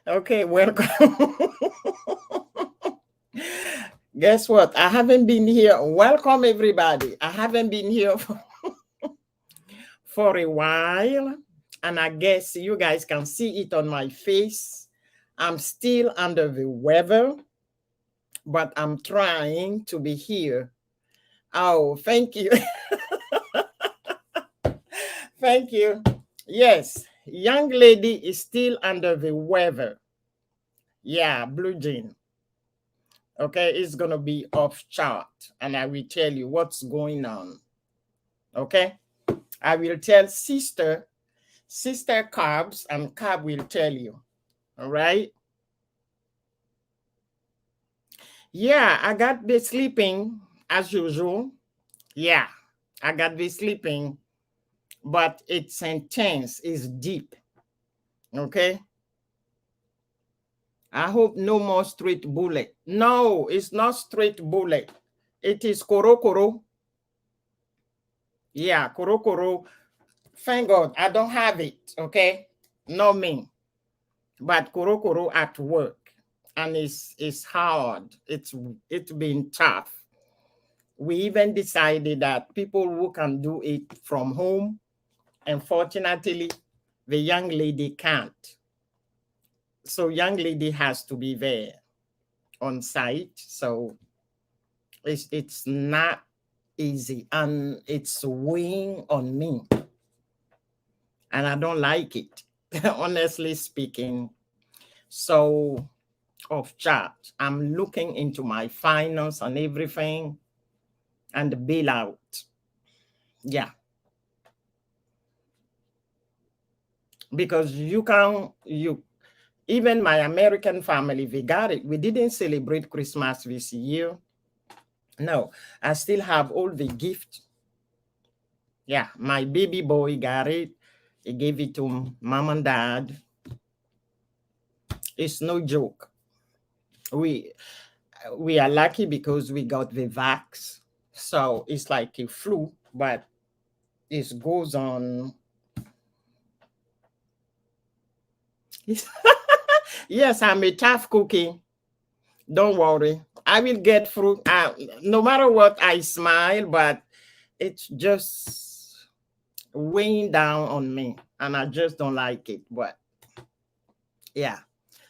Okay, welcome. Guess what? I haven't been here. Welcome, everybody. I haven't been here for a while. And I guess you guys can see it on my face. I'm still under the weather, but I'm trying to be here. Oh, thank you. Thank you. Yes, young lady is still under the weather. Yeah, blue jean. Okay, it's gonna be off chart, and I will tell you what's going on. Okay, I will tell sister Carbs, and Carb will tell you. All right. Yeah, I got the sleeping as usual. Yeah, I got the sleeping, but it's intense, it's deep. Okay. I hope no more straight bullet. No, it's not straight bullet. It is koro koro. Yeah, koro koro. Thank God I don't have it. Okay, no me, but koro koro at work, and it's hard. It's been tough. We even decided that people who can do it from home, unfortunately, the young lady can't. So young lady has to be there on site. So it's not easy, and it's weighing on me, and I don't like it, honestly speaking. So off chart, I'm looking into my finance and everything, and the bailout. Yeah, because you even my American family, they got it. We didn't celebrate Christmas this year. No, I still have all the gift. Yeah, my baby boy got it. He gave it to mom and dad. It's no joke. We we are lucky because we got the vax. So it's like a flu, but it goes on. Yes, I'm a tough cookie. Don't worry. I will get through. No matter what, I smile, but it's just weighing down on me, and I just don't like it. But yeah,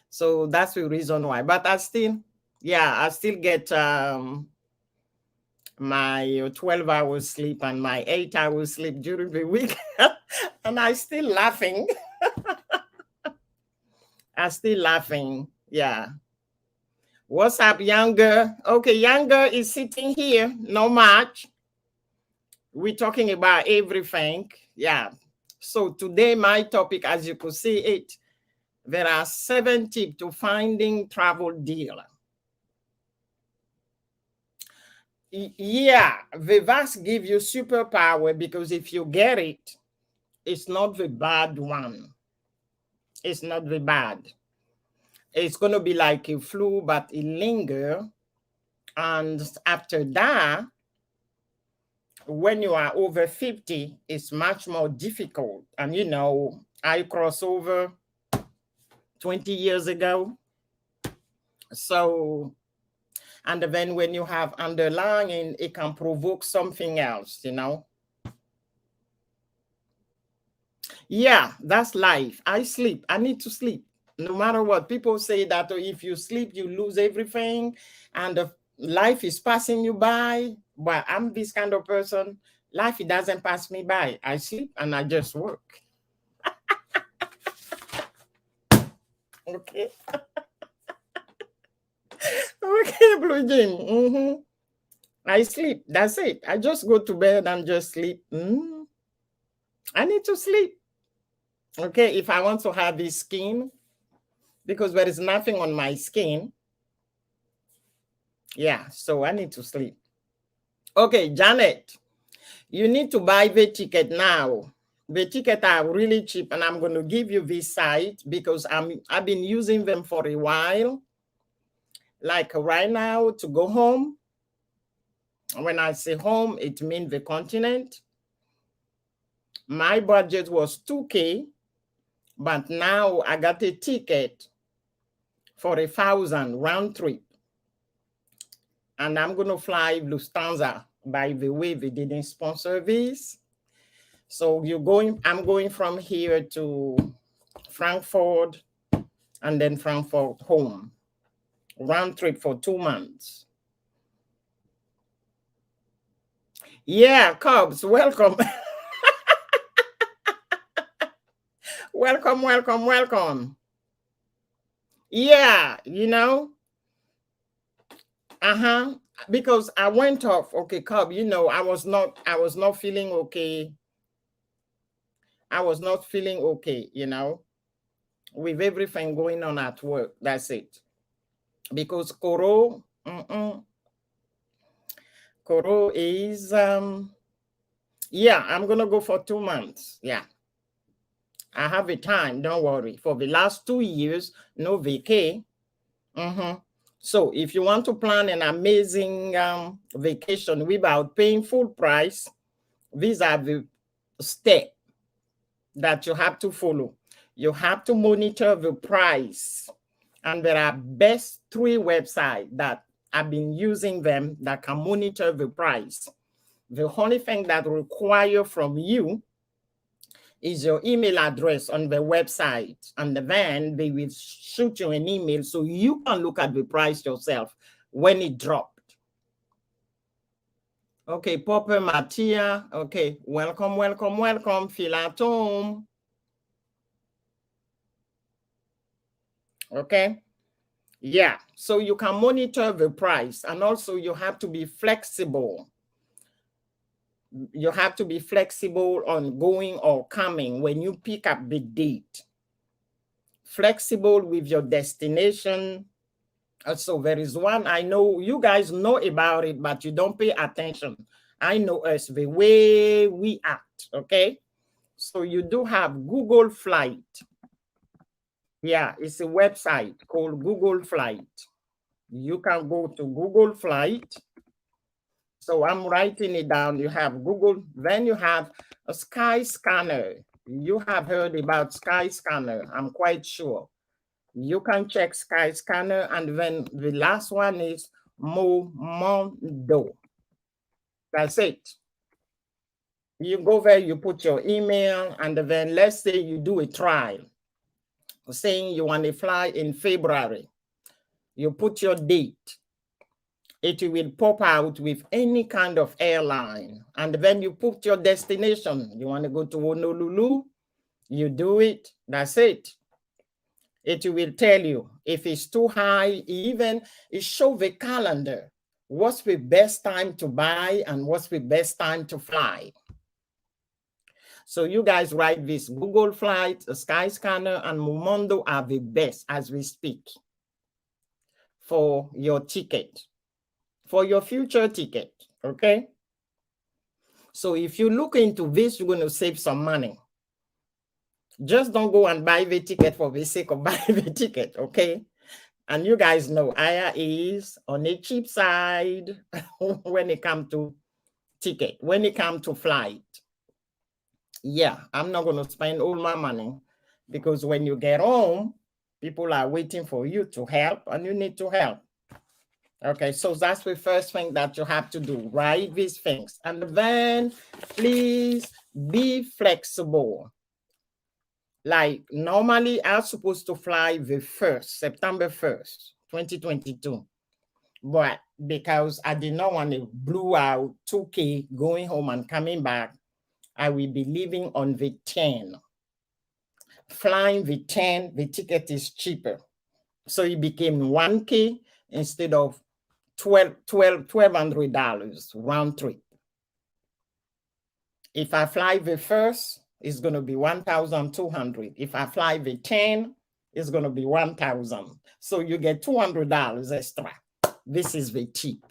so that's the reason why. But I still get my 12 hours sleep and my 8 hours sleep during the week, and I still laughing. I still laughing. Yeah. What's up, younger? Okay, younger is sitting here. No much. We're talking about everything. Yeah. So today, my topic, as you could see it, there are 7 tips to finding travel deal. Yeah, the VAS give you superpower because if you get it, it's not the bad one. It's not the bad. It's going to be like a flu, but it linger. And after that, when you are over 50, it's much more difficult. And I crossed over 20 years ago. So, and then when you have underlying, it can provoke something else. Yeah, that's life. I sleep. I need to sleep. No matter what. People say that if you sleep, you lose everything, and life is passing you by. But I'm this kind of person. Life, it doesn't pass me by. I sleep and I just work. Okay. Okay, Blue Jean. I sleep. That's it. I just go to bed and just sleep. I need to sleep. Okay, if I want to have this skin, because there is nothing on my skin. Yeah, so I need to sleep. Okay, Janet, you need to buy the ticket now. The tickets are really cheap, and I'm going to give you this site because I've been using them for a while. Like right now, to go home. When I say home, it means the continent. My budget was $2K. But now I got a ticket for 1,000 round trip. And I'm going to fly Lufthansa. By the way, they didn't sponsor this. So I'm going from here to Frankfurt and then Frankfurt home. Round trip for 2 months. Yeah, Cubs, welcome. welcome. Yeah, because I went off. Okay, Cub, I was not feeling okay. I was not feeling okay, with everything going on at work. That's it. Because Koro is yeah, I'm gonna go for 2 months. Yeah. I have a time, don't worry. For the last 2 years, no vacay. So if you want to plan an amazing vacation without paying full price, these are the steps that you have to follow. You have to monitor the price. And there are best 3 websites that I've been using them that can monitor the price. The only thing that require from you is your email address on the website, and then they will shoot you an email so you can look at the price yourself when it dropped. Okay, Popper Mattia. Okay, welcome. Feel at home. Okay. Yeah, so you can monitor the price, and also you have to be flexible. You have to be flexible on going or coming when you pick up the date. Flexible with your destination. So there is one, I know you guys know about it, but you don't pay attention. I know us the way we act, okay? So you do have Google Flight. Yeah, it's a website called Google Flight. You can go to Google Flight. So I'm writing it down. You have Google, then you have a Sky Scanner. You have heard about Sky Scanner, I'm quite sure. You can check Sky Scanner, and then the last one is Momondo. That's it. You go there, you put your email, and then let's say you do a trial, saying you want to fly in February. You put your date. It will pop out with any kind of airline. And then you put your destination. You want to go to Honolulu, you do it, that's it. It will tell you if it's too high, even it shows the calendar. What's the best time to buy and what's the best time to fly? So you guys write this. Google Flight, Skyscanner, and Momondo are the best as we speak for your ticket, for your future ticket, okay? So if you look into this, you're going to save some money. Just don't go and buy the ticket for the sake of buying the ticket, okay? And you guys know Aya is on the cheap side when it comes to ticket, when it comes to flight. Yeah, I'm not going to spend all my money because when you get home, people are waiting for you to help and you need to help. Okay, so that's the first thing that you have to do, write these things. And then please be flexible. Like normally I'm supposed to fly the 1st, September 1st, 2022. But because I did not want to blow out 2K going home and coming back, I will be leaving on the 10. Flying the 10, the ticket is cheaper. So it became 1K instead of $1,200 round trip. If I fly the 1st, it's going to be 1,200. If I fly the 10, it's going to be 1,000. So you get $200 extra. This is the tip.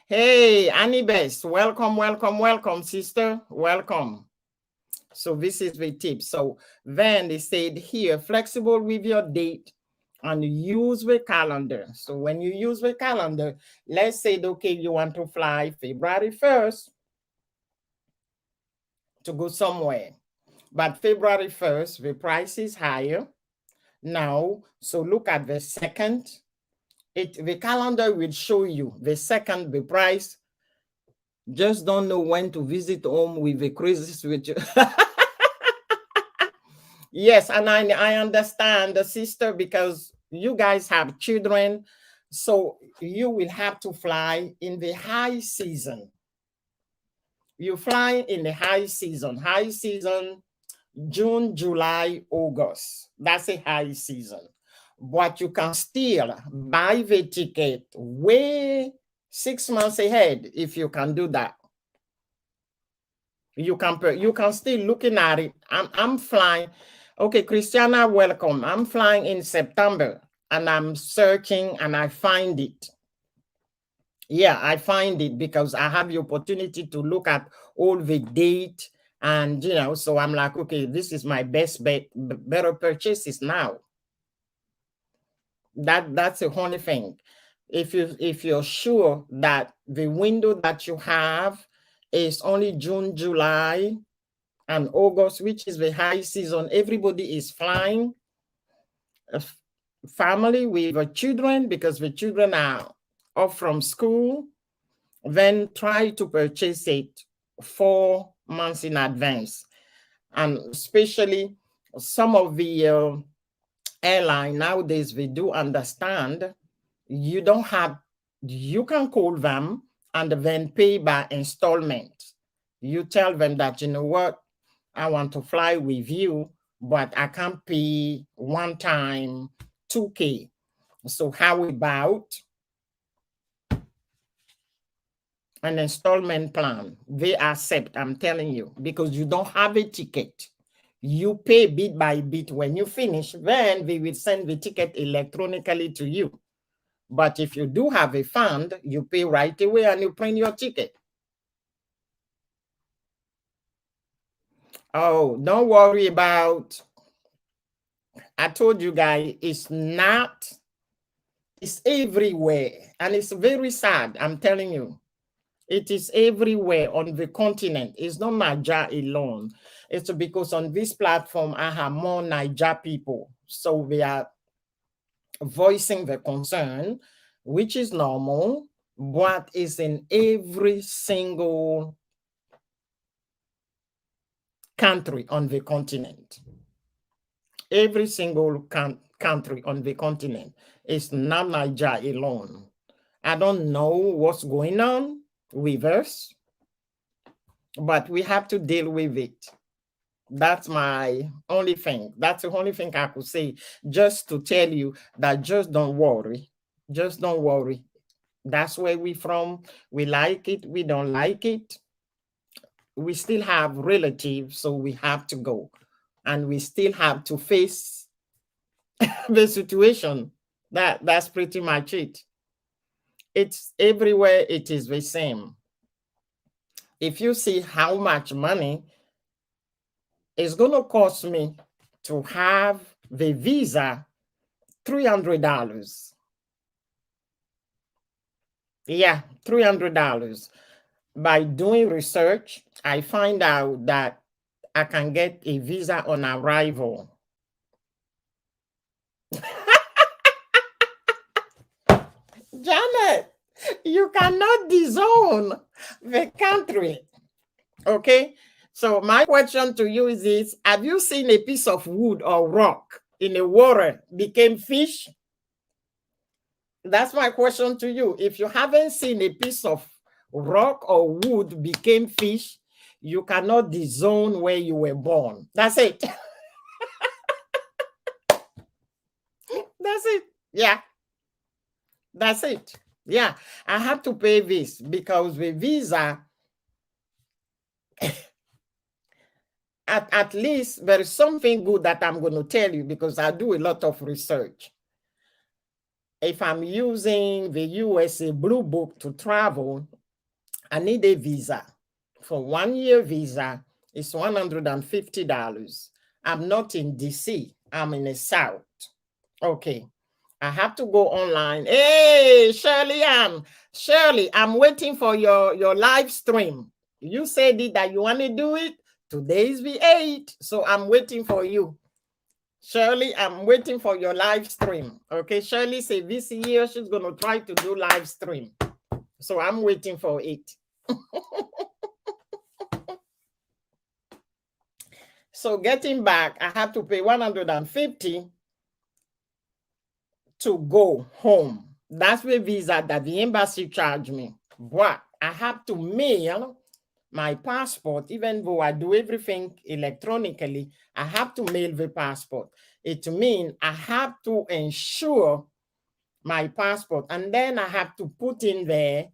Hey, Annie Best, welcome, sister. Welcome. So this is the tip. So then they said here, flexible with your date and use the calendar. So when you use the calendar, let's say, okay, you want to fly February 1st to go somewhere. But February 1st, the price is higher now. So look at the second. The calendar will show you the second, the price. Just don't know when to visit home with the crisis with you. Yes, and I understand, the sister, because you guys have children, so you will have to fly in the high season. You fly in the high season. High season, June, July, August. That's a high season. But you can still buy the ticket way 6 months ahead if you can do that. You can still looking at it. I'm flying. Okay, Christiana, welcome. I'm flying in September and I'm searching and I find it. Yeah, I find it because I have the opportunity to look at all the date and so I'm like, okay, this is my best bet, better purchases now. That's the only thing. If you're sure that the window that you have is only June, July, and August, which is the high season, everybody is flying. Family with children, because the children are off from school, then try to purchase it 4 months in advance. And especially some of the airline nowadays, we do understand you can call them and then pay by installment. You tell them that, you know what, I want to fly with you, but I can't pay one time 2K. So how about an installment plan? They accept, I'm telling you, because you don't have a ticket. You pay bit by bit. When you finish, then they will send the ticket electronically to you. But if you do have a fund, you pay right away and you print your ticket. Oh, don't worry about, I told you guys, it's everywhere. And it's very sad, I'm telling you. It is everywhere on the continent. It's not Niger alone. It's because on this platform, I have more Niger people. So they are voicing the concern, which is normal, but is in every single country on the continent. Every single country on the continent. It's not Niger alone. I don't know what's going on with us, but we have to deal with it. That's my only thing. That's the only thing I could say, just to tell you that just don't worry. Just don't worry. That's where we're from. We like it. We don't like it. We still have relatives, so we have to go. And we still have to face the situation. That's pretty much it. It's everywhere. It is the same. If you see how much money it's going to cost me to have the visa, $300. Yeah, $300. By doing research, I find out that I can get a visa on arrival. Janet, you cannot disown the country. Okay? So my question to you is this: have you seen a piece of wood or rock in the water became fish? That's my question to you. If you haven't seen a piece of rock or wood became fish, you cannot disown where you were born. That's it. That's it. Yeah. That's it. Yeah. I have to pay this because the visa, at least there is something good that I'm going to tell you, because I do a lot of research. If I'm using the USA Blue Book to travel, I need a visa. For 1 year visa, it's $150. I'm not in DC. I'm in the South. Okay. I have to go online. Hey, Shirley, I'm waiting for your live stream. You said that you want to do it. Today's the 8th, so I'm waiting for you. Shirley, I'm waiting for your live stream. Okay, Shirley said this year she's going to try to do live stream. So I'm waiting for it. So getting back, I have to pay $150 to go home. That's the visa that the embassy charged me. But I have to mail my passport, even though I do everything electronically, I have to mail the passport. It means I have to insure my passport, and then I have to put in there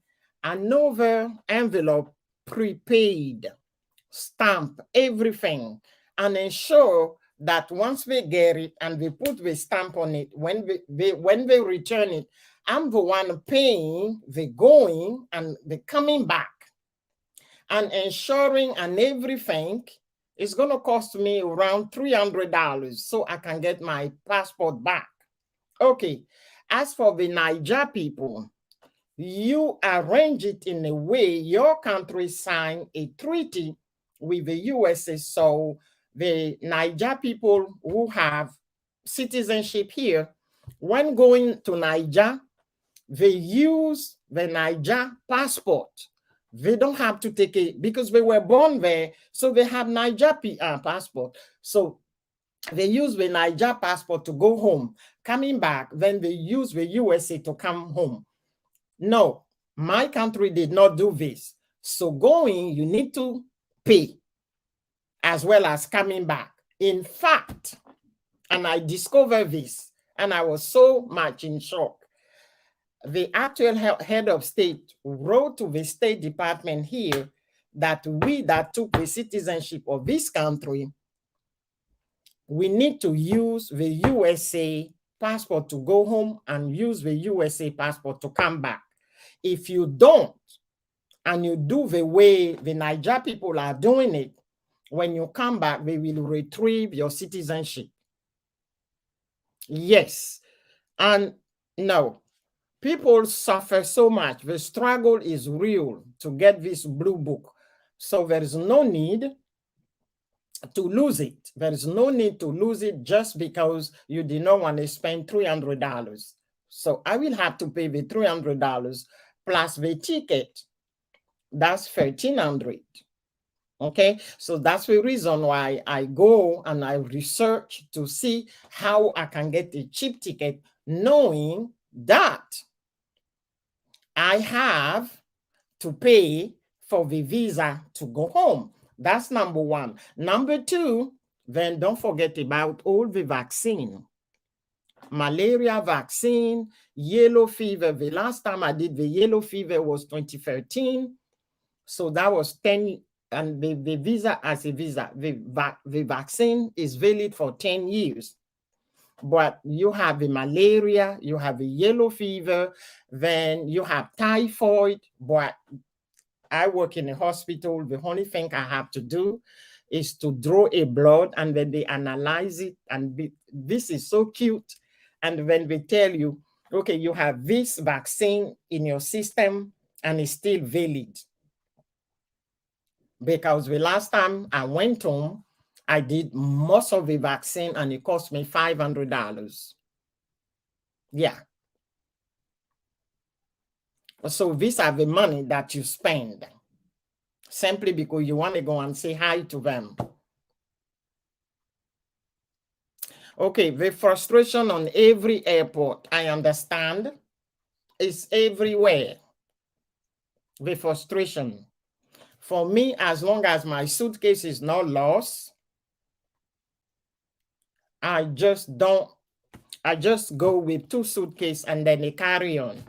another envelope, prepaid, stamp, everything, and ensure that once they get it and they put the stamp on it, when they return it, I'm the one paying the going and the coming back. And insuring and everything is going to cost me around $300 so I can get my passport back. Okay, as for the Niger people, you arrange it in a way your country signed a treaty with the USA. So the Niger people who have citizenship here, when going to Niger, they use the Niger passport. They don't have to take it because they were born there, so they have Niger passport. So they use the Niger passport to go home. Coming back, then they use the USA to come home. No, my country did not do this. So going, you need to pay as well as coming back. In fact, and I discovered this, and I was so much in shock. The actual head of state wrote to the State Department here that we that took the citizenship of this country, we need to use the USA passport to go home and use the USA passport to come back. If you don't, and you do the way the Niger people are doing it, when you come back, they will retrieve your citizenship. Yes. And no, people suffer so much. The struggle is real to get this blue book. So there is no need to lose it. There is no need to lose it just because you did not want to spend $300. So I will have to pay the $300 plus the ticket. That's $1,300. Okay, so that's the reason why I go and I research to see how I can get a cheap ticket, knowing that I have to pay for the visa to go home. That's number one. Number two, then don't forget about all the vaccine. Malaria vaccine, yellow fever. The last time I did the yellow fever was 2013. So that was 10, and the visa as a visa, the vaccine is valid for 10 years. But you have the malaria, you have the yellow fever, then you have typhoid. But I work in a hospital. The only thing I have to do is to draw a blood, and then they analyze it. And this is so cute. And when they tell you, okay, you have this vaccine in your system and it's still valid. Because the last time I went home, I did most of the vaccine and it cost me $500. Yeah. So these are the money that you spend simply because you want to go and say hi to them. Okay, the frustration on every airport, I understand, is everywhere. The frustration. For me, as long as my suitcase is not lost, I just go with 2 suitcases and then a carry-on.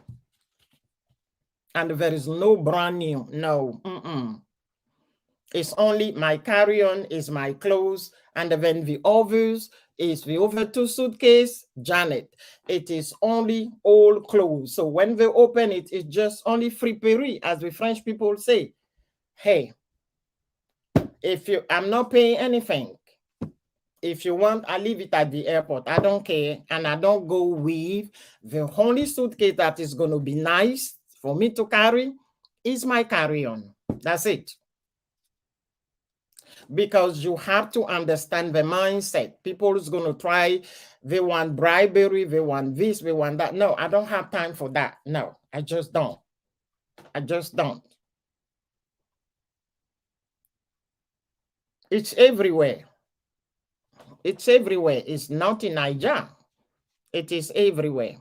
And there is no brand new, no. It's only my carry-on is my clothes, and then the others is the other 2 suitcases, Janet. It is only old clothes. So when they open it, it's just only friperie, as the French people say. Hey, I'm not paying anything. If you want, I leave it at the airport. I don't care. And I don't go with the only suitcase that is going to be nice for me to carry is my carry-on. That's it. because you have to understand the mindset. People is going to try, they want bribery, they want this, they want that. No, I don't have time for that. No, I just don't. I just don't. It's everywhere. It's everywhere. It's not in Nigeria. It is everywhere.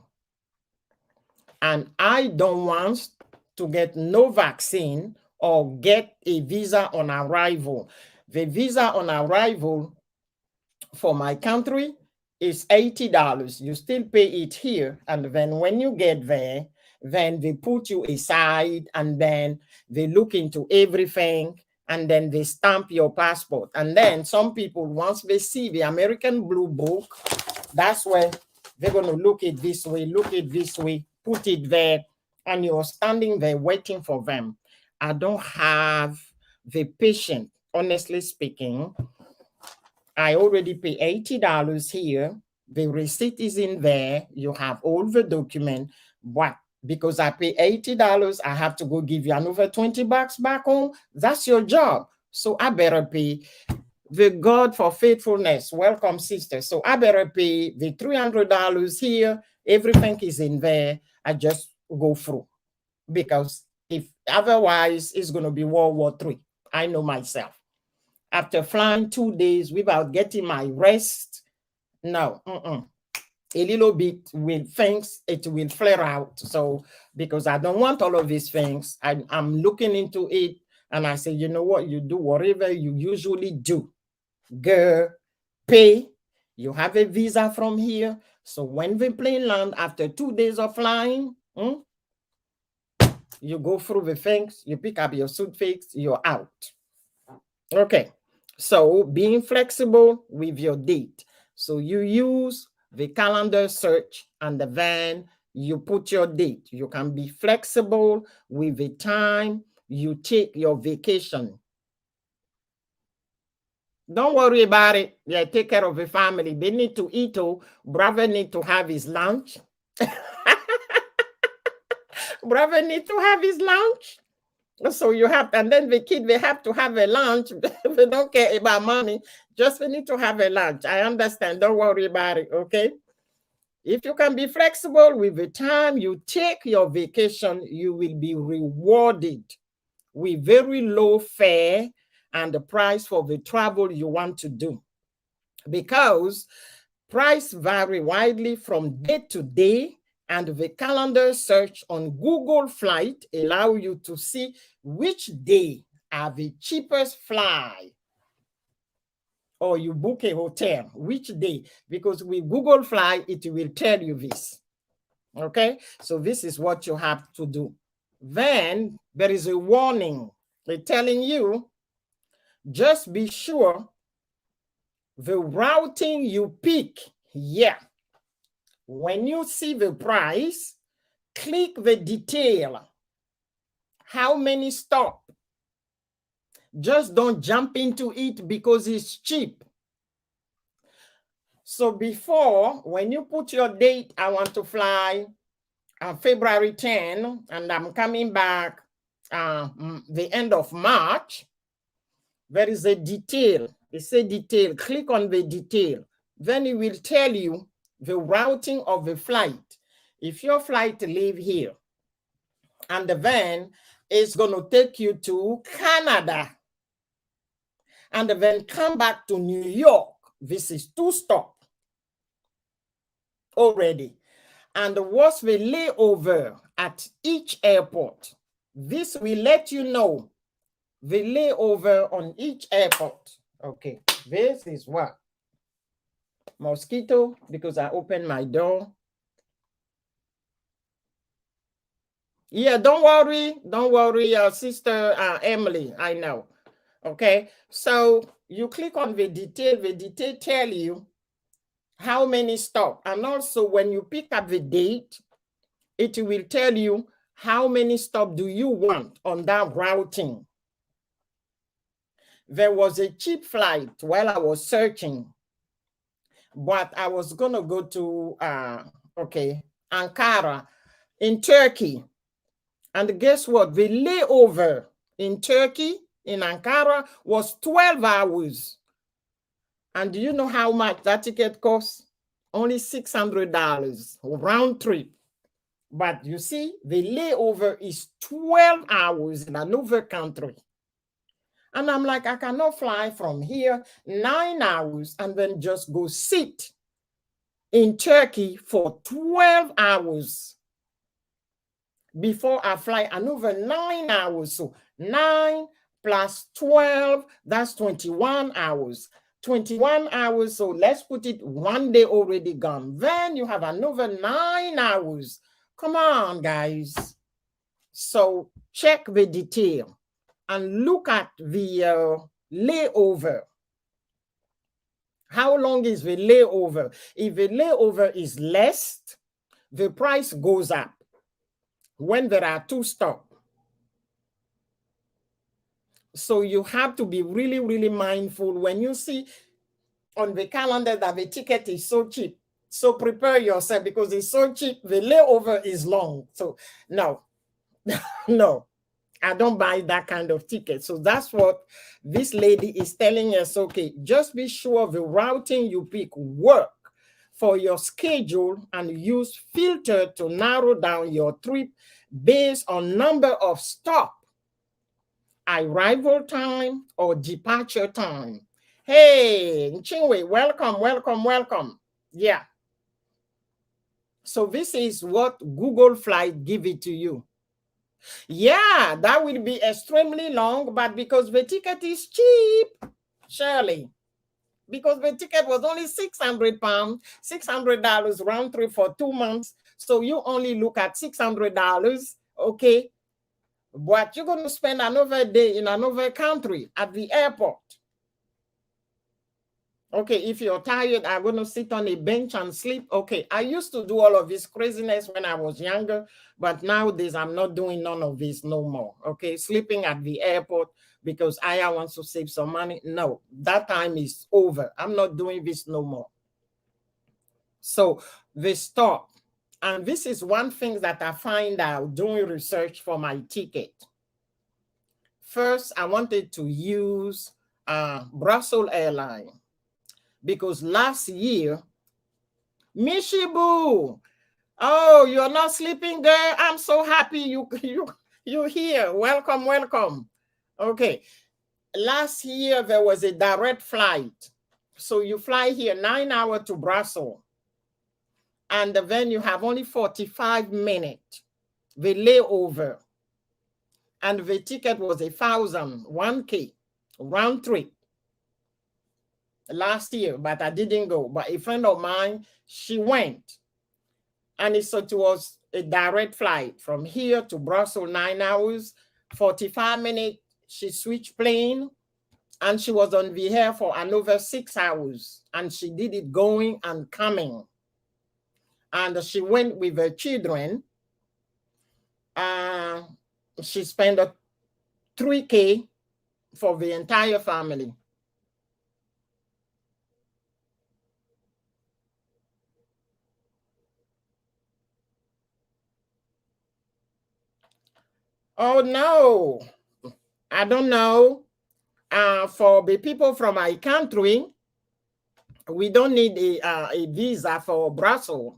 And I don't want to get no vaccine or get a visa on arrival. The visa on arrival for my country is $80. You still pay it here. And then when you get there, then they put you aside and then they look into everything and then they stamp your passport. And then some people, once they see the American Blue Book, that's where they're going to look it this way, put it there, and you're standing there waiting for them. I don't have the patience, honestly speaking. I already pay $80 here. The receipt is in there. You have all the document. But because I pay $80, I have to go give you another $20 back home. That's your job. So I better pay the God for faithfulness. Welcome, sister. So I better pay the $300 here. Everything is in there. I just go through. Because if otherwise, it's going to be World War III. I know myself. After flying 2 days without getting my rest, no, a little bit will things, it will flare out. So because I don't want all of these things, I'm looking into it and I say, you know what, you do whatever you usually do. Girl, pay. You have a visa from here. So when the plane land after 2 days of flying, you go through the things, you pick up your suitcase, you're out. Okay, so being flexible with your date. So you use the calendar search and then you put your date. You can be flexible with the time you take your vacation. Don't worry about it. Yeah, take care of the family. They need to eat. Oh, brother need to have his lunch. Brother need to have his lunch. So you have, and then the kid, they have to have a lunch. They don't care about money. Just they need to have a lunch. I understand. Don't worry about it, okay? If you can be flexible with the time you take your vacation, you will be rewarded with very low fare and the price for the travel you want to do. Because price vary widely from day to day, and the calendar search on Google Flight allow you to see which day are the cheapest fly, or you book a hotel, which day, because with Google Flight, it will tell you this. Okay, so this is what you have to do. Then there is a warning. They're telling you, just be sure the routing you pick, when you see the price, click the detail. How many stop? Just don't jump into it because it's cheap. So before, when you put your date, I want to fly February 10, and I'm coming back the end of March, there is a detail. It says detail. Click on the detail. Then it will tell you the routing of the flight. If your flight leave here, and the van is going to take you to Canada, and then come back to New York, this is 2 stops already. And what's the layover at each airport? This will let you know the layover on each airport. Okay, this is what? Mosquito, because I opened my door. Yeah, don't worry, sister Emily, I know. Okay, so you click on the detail tell you how many stops. And also when you pick up the date, it will tell you how many stops do you want on that routing. There was a cheap flight while I was searching, but I was gonna go to Ankara in Turkey. And guess what? The layover in Turkey in Ankara was 12 hours. And do you know how much that ticket costs? Only $600 round trip. But you see, the layover is 12 hours in another country. And I'm like, I cannot fly from here 9 hours and then just go sit in Turkey for 12 hours before I fly another 9 hours. So 9 plus 12, that's 21 hours. 21 hours. So let's put it 1 day already gone. Then you have another 9 hours. Come on, guys. So check the detail and look at the layover. How long is the layover? If the layover is less, the price goes up when there are 2 stops. So you have to be really, really mindful when you see on the calendar that the ticket is so cheap. So prepare yourself because it's so cheap. The layover is long. So no, no, I don't buy that kind of ticket. So that's what this lady is telling us. Okay, just be sure the routing you pick work for your schedule and use filter to narrow down your trip based on number of stop, arrival time or departure time. Hey, Chinwe, welcome, welcome, welcome. Yeah. So this is what Google Flight give it to you. Yeah, that will be extremely long, but because the ticket is cheap, Shirley, because the ticket was only 600 pounds, $600 round trip for 2 months. So you only look at $600, okay? But you're going to spend another day in another country at the airport. Okay, if you're tired, I'm going to sit on a bench and sleep. Okay, I used to do all of this craziness when I was younger, but nowadays I'm not doing none of this no more. Okay, sleeping at the airport because I want to save some money. No, that time is over. I'm not doing this no more. So they stop. And this is one thing that I find out doing research for my ticket. First, I wanted to use Brussels Airlines. Because last year, Mishibu, oh, you're not sleeping, girl. I'm so happy you're here. Welcome, welcome. Okay. Last year, there was a direct flight. So you fly here 9 hours to Brussels. And then you have only 45 minutes, the layover. And the ticket was 1,000, 1K, round trip. Last year, but I didn't go. But a friend of mine, she went. And it was a direct flight from here to Brussels, 9 hours, 45 minutes. She switched plane and she was on the air for another 6 hours. And she did it going and coming. And she went with her children. She spent 3K for the entire family. Oh, no. I don't know. For the people from my country, we don't need a visa for Brussels.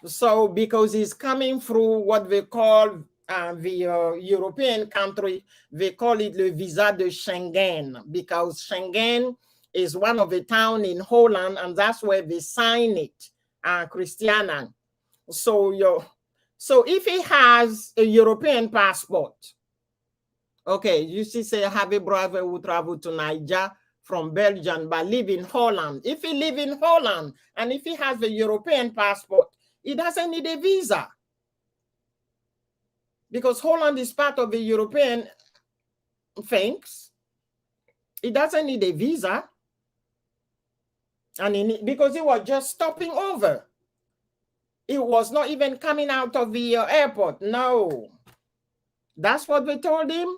So because it's coming through what they call the European country, they call it the visa de Schengen, because Schengen is one of the town in Holland, and that's where they sign it, Christiana. So if he has a European passport, okay, you see, say I have a brother who travel to Niger from Belgium, but live in Holland. If he live in Holland and if he has a European passport, he doesn't need a visa because Holland is part of the European things. He doesn't need a visa. And because he was just stopping over. It was not even coming out of the airport. No. That's what they told him.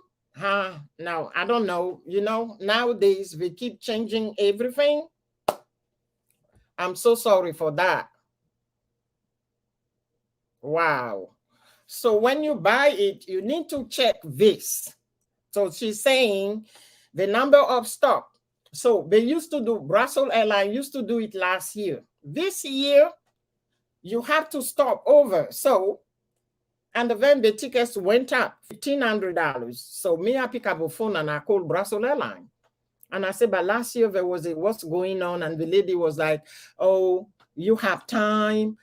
No, I don't know. You know, nowadays they keep changing everything. I'm so sorry for that. Wow. So when you buy it, you need to check this. So she's saying the number of stop. So they used to do, Brussels Airlines used to do it last year. This year, you have to stop over. So, and then the tickets went up $1,500. So me, I pick up a phone and I called Brussels Airlines. And I said, but last year there was a what's going on? And the lady was like, oh, you have time.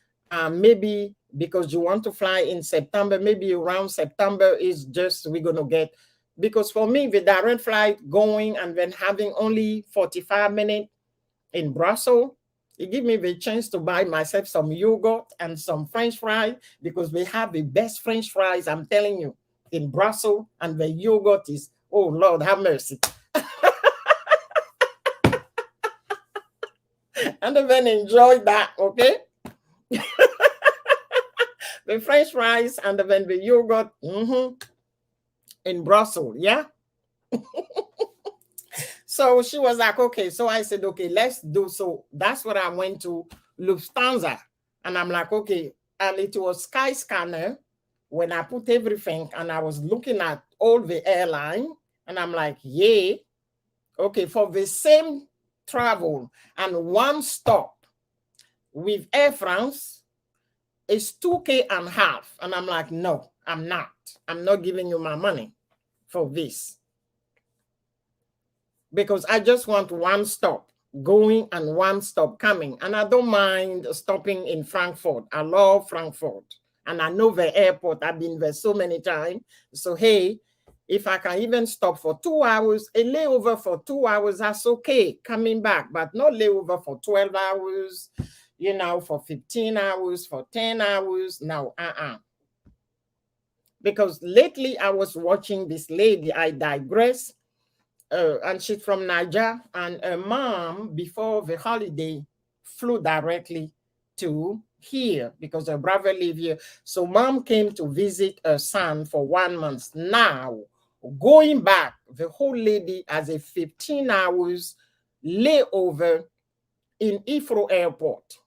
Maybe because you want to fly in September, maybe around September is just we're going to get. Because for me, the direct flight going and then having only 45 minutes in Brussels, it give me the chance to buy myself some yogurt and some French fries because they have the best French fries, I'm telling you, in Brussels. And the yogurt is, oh, Lord, have mercy. And then enjoy that, okay? The French fries and then the yogurt in Brussels, yeah? So she was like, okay. So I said, okay, let's do. So that's what I went to Lufthansa. And I'm like, okay. And it was Skyscanner when I put everything and I was looking at all the airline. And I'm like, yeah, okay, for the same travel and one stop with Air France, it's 2K and a half. And I'm like, no, I'm not. I'm not giving you my money for this. Because I just want one stop going and one stop coming. And I don't mind stopping in Frankfurt. I love Frankfurt. And I know the airport. I've been there so many times. So, hey, if I can even stop for 2 hours, a layover for 2 hours, that's okay, coming back. But not layover for 12 hours, you know, for 15 hours, for 10 hours. No, Because lately I was watching this lady, I digress, and she's from Niger, and her mom, before the holiday, flew directly to here because her brother live here. So mom came to visit her son for 1 month. Now, going back, the whole lady has a 15 hours layover in Heathrow Airport.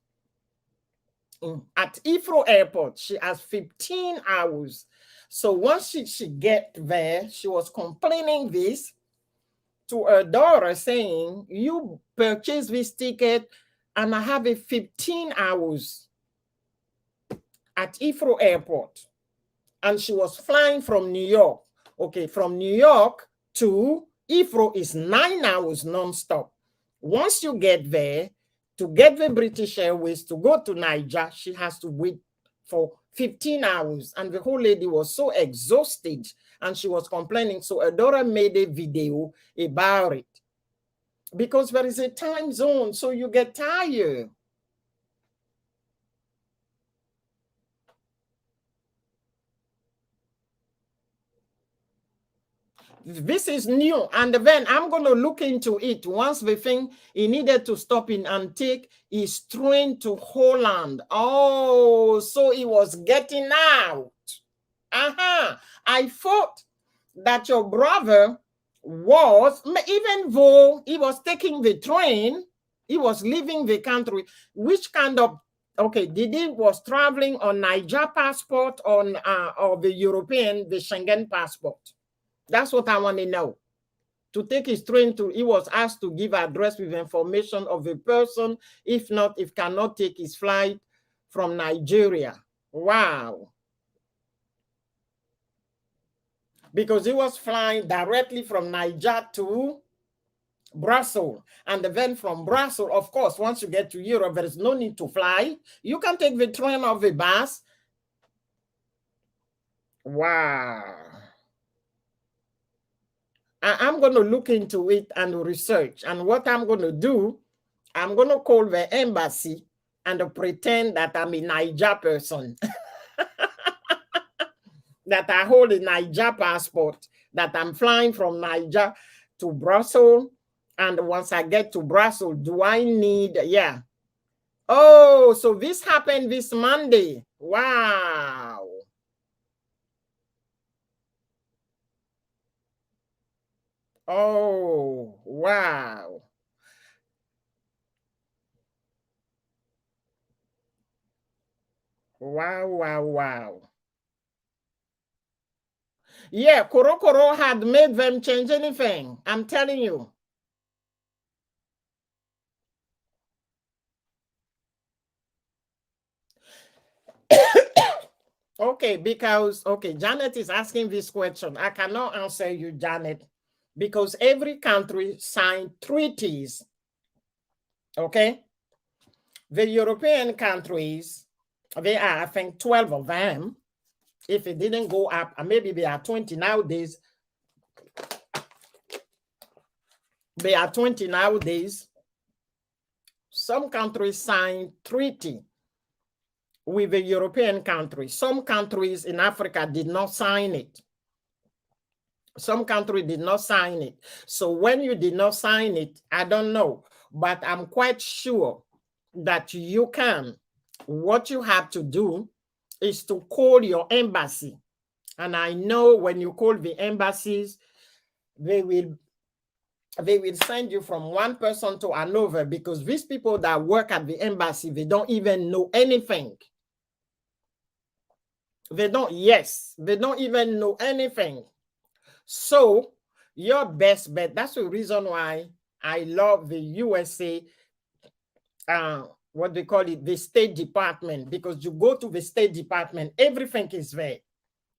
At Heathrow Airport, she has 15 hours. So once she get there, she was complaining this to her daughter, saying, you purchase this ticket and I have a 15 hours at Heathrow Airport. And she was flying from New York. Okay, from New York to Heathrow is 9 hours nonstop. Once you get there, to get the British Airways to go to Niger, she has to wait for 15 hours. And the whole lady was so exhausted and she was complaining. So her daughter made a video about it. Because there is a time zone, so you get tired. This is new, and then I'm going to look into it. Once the thing he needed to stop in Antique is trained to Holland. Oh, so he was getting out. I thought that your brother was, even though he was taking the train, he was leaving the country. Which kind of, okay, did he was traveling on Niger passport on or the European, the Schengen passport? That's what I want to know. To take his train to, he was asked to give address with information of the person. If not, if cannot take his flight from Nigeria. Wow. Because he was flying directly from Niger to Brussels. And then from Brussels, of course, once you get to Europe, there is no need to fly. You can take the train or the bus. Wow. I'm going to look into it and research. And what I'm going to do, I'm going to call the embassy and pretend that I'm a Niger person. That I hold a Niger passport, that I'm flying from Niger to Brussels. And once I get to Brussels, do I need, yeah. Oh, so this happened this Monday. Wow. Oh, wow. Wow, wow, wow. Yeah, Korokoro had made them change anything. I'm telling you. Okay, because, okay, Janet is asking this question. I cannot answer you, Janet, because every country signed treaties. Okay? The European countries, there are, I think, 12 of them. If it didn't go up, and maybe there are 20 nowadays. There are 20 nowadays. Some countries signed treaty with the European countries. Some countries in Africa did not sign it. Some country did not sign it. So when you did not sign it, I don't know, but I'm quite sure that you can. What you have to do is to call your embassy. And I know when you call the embassies, they will send you from one person to another, because these people that work at the embassy, they don't even know anything. They don't even know anything. So your best bet, that's the reason why I love the USA, what they call it, the State Department, because you go to the State Department, everything is there.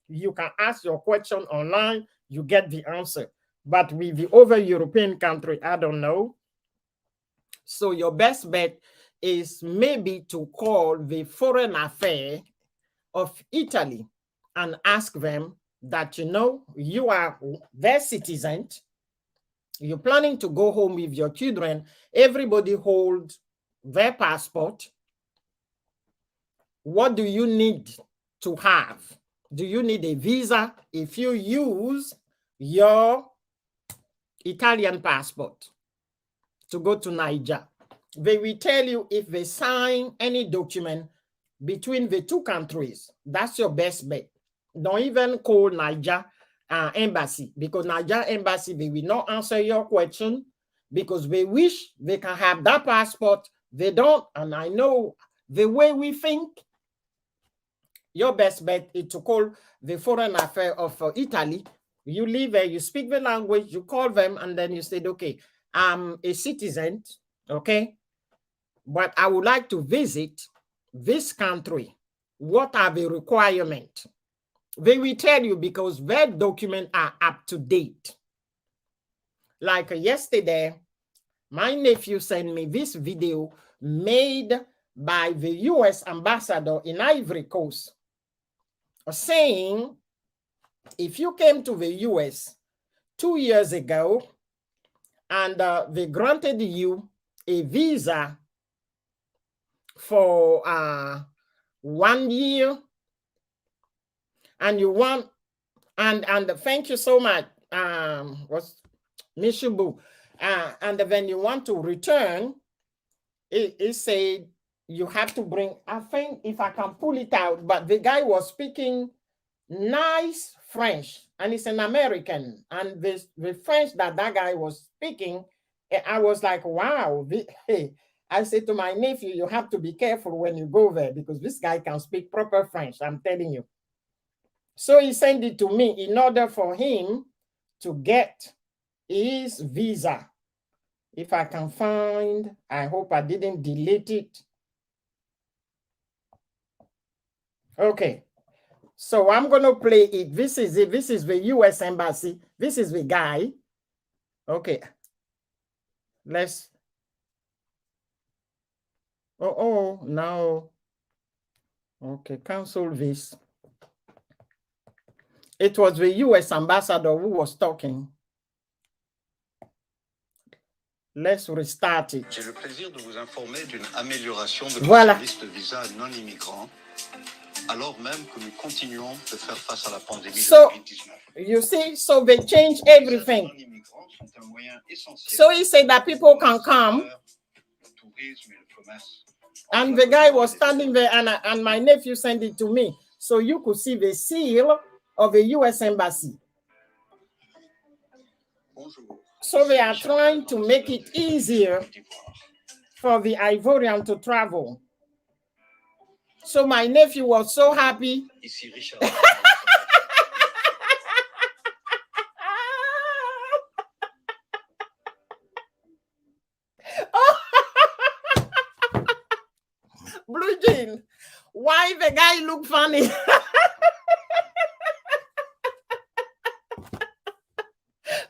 You can ask your question online, you get the answer. But with the other European country, I don't know. So your best bet is maybe to call the Foreign Affairs of Italy and ask them that, you know, you are their citizen, you're planning to go home with your children, everybody holds their passport. What do you need to have? Do you need a visa if you use your Italian passport to go to Niger? They will tell you if they sign any document between the two countries. That's your best bet. Don't even call Niger embassy, because Niger embassy, they will not answer your question because they wish they can have that passport. They don't. And I know the way we think. Your best bet is to call the Foreign Affairs of Italy. You live there, you speak the language, you call them, and then you said, okay, I'm a citizen, okay, but I would like to visit this country. What are the requirements? They will tell you, because their documents are up to date. Like yesterday, my nephew sent me this video made by the US ambassador in Ivory Coast, saying if you came to the US 2 years ago and they granted you a visa for 1 year, and you want, and thank you so much, what's Mishubu, and then you want to return, it said you have to bring, I think if I can pull it out, but the guy was speaking nice French, and he's an American, and the French that guy was speaking, I was like, wow. I said to my nephew, you have to be careful when you go there, because this guy can speak proper French, I'm telling you. So he sent it to me in order for him to get his visa. If I can find, I hope I didn't delete it. Okay. So I'm going to play it. This is it. This is the US Embassy. This is the guy. Okay. Let's. Oh, no. Okay, cancel this. It was the US ambassador who was talking. Let's restart it. J'ai le plaisir de vous informer d'une amélioration de notre service de visa non immigrants, alors même que nous continuons de faire face à la pandémie de COVID-19. You see, so they change everything. So he said that people can come. And the guy was standing there, and my nephew sent it to me. So you could see the seal of the US Embassy. So they are trying to make it easier for the Ivorian to travel. So my nephew was so happy. Jean, why the guy look funny?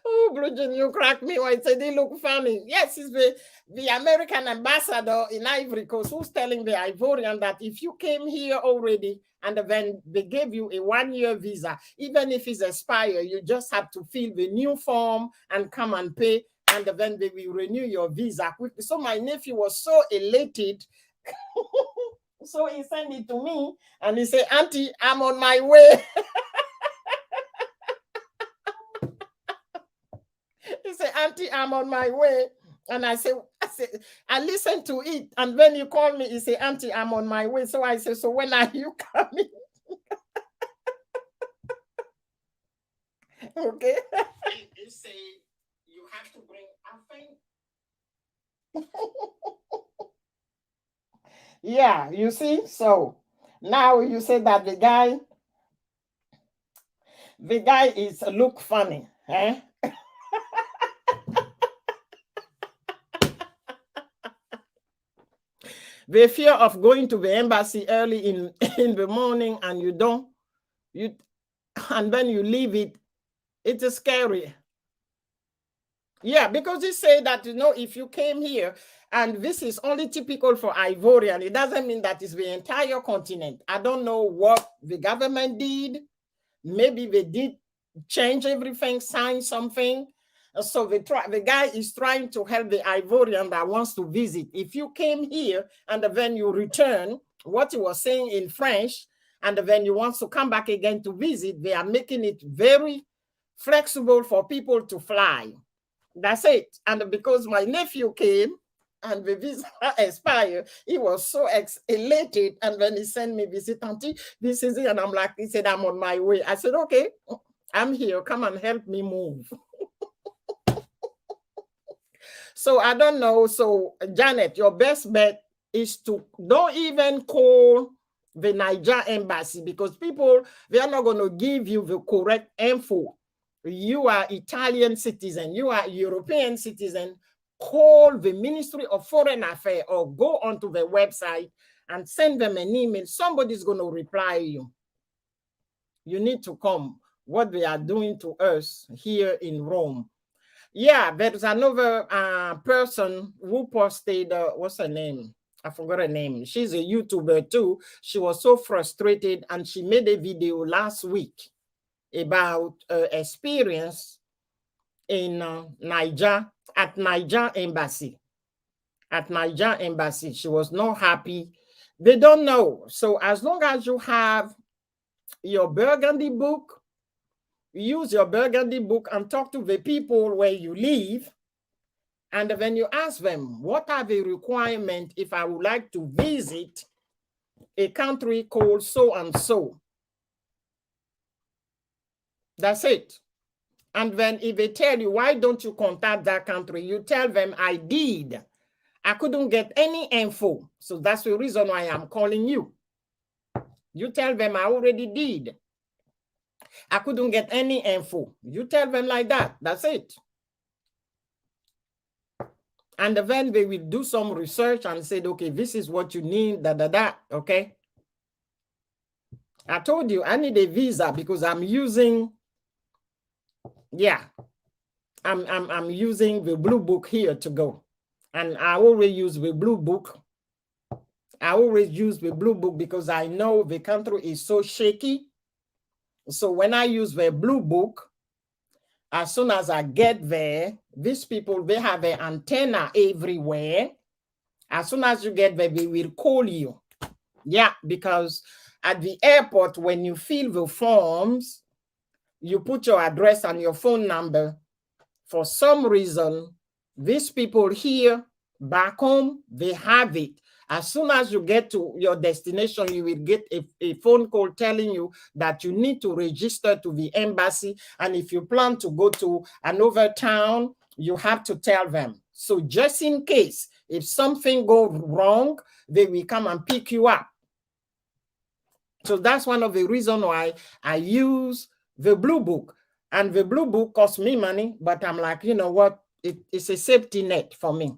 Oh, Blue Jean, you crack me when I said they look funny. Yes, it's the American ambassador in Ivory Coast who's telling the Ivorian that if you came here already and then they gave you a 1-year visa, even if it's expired, you just have to fill the new form and come and pay, and then they will renew your visa quickly. So my nephew was so elated. So he sent it to me and he said, Auntie, I'm on my way. He said, Auntie, I'm on my way. And I said, I listened to it. And when you called me, he said, Auntie, I'm on my way. So I said, so when are you coming? Okay. He said, you have to bring a thing. Yeah, you see? So now you say that the guy is look funny. Eh? The fear of going to the embassy early in the morning and and then you leave it, it is scary. Yeah, because he say that, if you came here, and this is only typical for Ivorian, it doesn't mean that it's the entire continent. I don't know what the government did. Maybe they did change everything, sign something. So the guy is trying to help the Ivorian that wants to visit. If you came here and then you return, what he was saying in French, and then you want to come back again to visit, they are making it very flexible for people to fly. That's it. And because my nephew came and the visa expired, he was so elated. And when he sent me visit, Auntie, this is it. And I'm like, he said, I'm on my way. I said, okay, I'm here. Come and help me move. So I don't know. So Janet, your best bet is to don't even call the Niger embassy, because people, they are not going to give you the correct info. You are Italian citizen, you are European citizen, call the Ministry of Foreign Affairs or go onto the website and send them an email. Somebody's going to reply you. You need to come. What they are doing to us here in Rome. Yeah, there's another person who posted, what's her name? I forgot her name. She's a YouTuber too. She was so frustrated and she made a video last week about experience in Niger, at Niger embassy. At Niger embassy, she was not happy. They don't know. So as long as you have your Burgundy book, use your Burgundy book and talk to the people where you live. And then you ask them, what are the requirements if I would like to visit a country called so and so? That's it. And then if they tell you, why don't you contact that country? You tell them, I did. I couldn't get any info. So that's the reason why I'm calling you. You tell them, I already did. I couldn't get any info. You tell them like that. That's it. And then they will do some research and say, okay, this is what you need, okay? I told you I need a visa because I'm using, yeah, I'm using the blue book here to go. And I always use the blue book. I always use the blue book because I know the country is so shaky. So when I use the blue book, as soon as I get there, these people, they have an antenna everywhere. As soon as you get there, they will call you. Yeah, because at the airport, when you fill the forms, you put your address and your phone number. For some reason, these people here back home, they have it. As soon as you get to your destination, you will get a phone call telling you that you need to register to the embassy. And if you plan to go to another town, you have to tell them. So just in case, if something goes wrong, they will come and pick you up. So that's one of the reasons why I use the blue book. And the blue book costs me money, but I'm like, you know what? It's a safety net for me.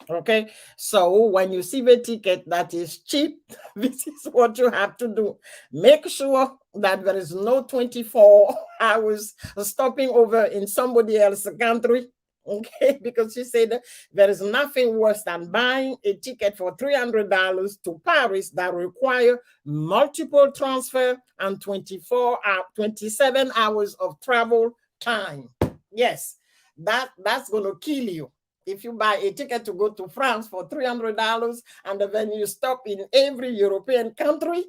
Okay, so when you see the ticket that is cheap, this is what you have to do. Make sure that there is no 24 hours stopping over in somebody else's country. Okay, because she said there is nothing worse than buying a ticket for $300 to Paris that require multiple transfer and 27 hours of travel time. Yes, that's going to kill you. If you buy a ticket to go to France for $300 and then you stop in every European country,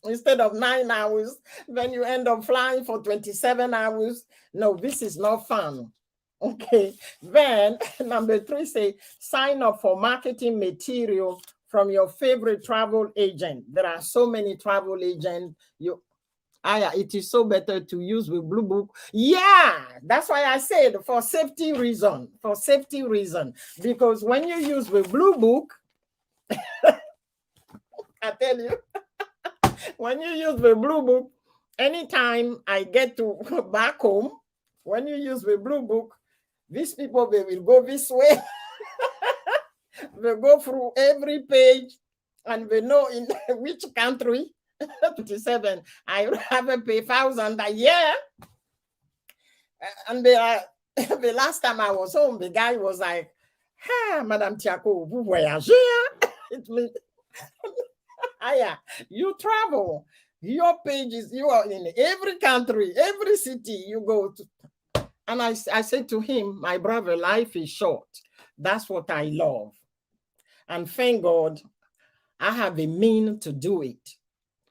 instead of 9 hours, then you end up flying for 27 hours. No, this is not fun. Okay. Then number 3 say sign up for marketing material from your favorite travel agent. There are so many travel agents. It is so better to use with Blue Book. Yeah, that's why I said for safety reason. For safety reason. Because when you use with Blue Book, I tell you, when you use the Blue Book, anytime I get to back home, when you use the Blue Book, these people, they will go this way. They go through every page and they know in which country. 27, I have to pay 1,000 a year. And the last time I was home, the guy was like, Madame Tiako, vous voyagez? It means, you travel. Your pages, you are in every country, every city you go to. And I said to him, my brother, life is short. That's what I love. And thank God, I have a mean to do it.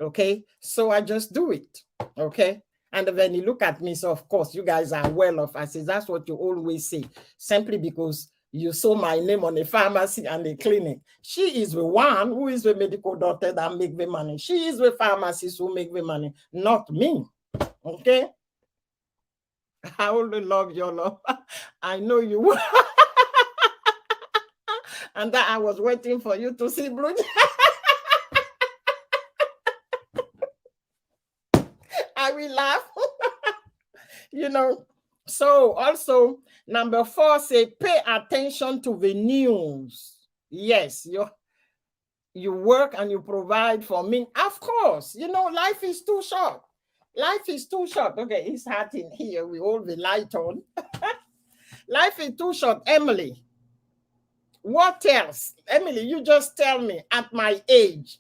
Okay, so I just do it. Okay, and then you look at me. So of course, you guys are well off. I say that's what you always say, simply because you saw my name on a pharmacy and a clinic. She is the one who is the medical doctor that make the money. She is the pharmacist who make the money, not me. Okay, I only love your love. I know you will. And that I was waiting for you to see Blue. I will laugh. You know, so also number 4 say pay attention to the news. Yes, you work and you provide for me. Of course, you know, life is too short. Life is too short. Okay, it's hot in here. We all the light on. Life is too short. Emily, what else? Emily, you just tell me at my age.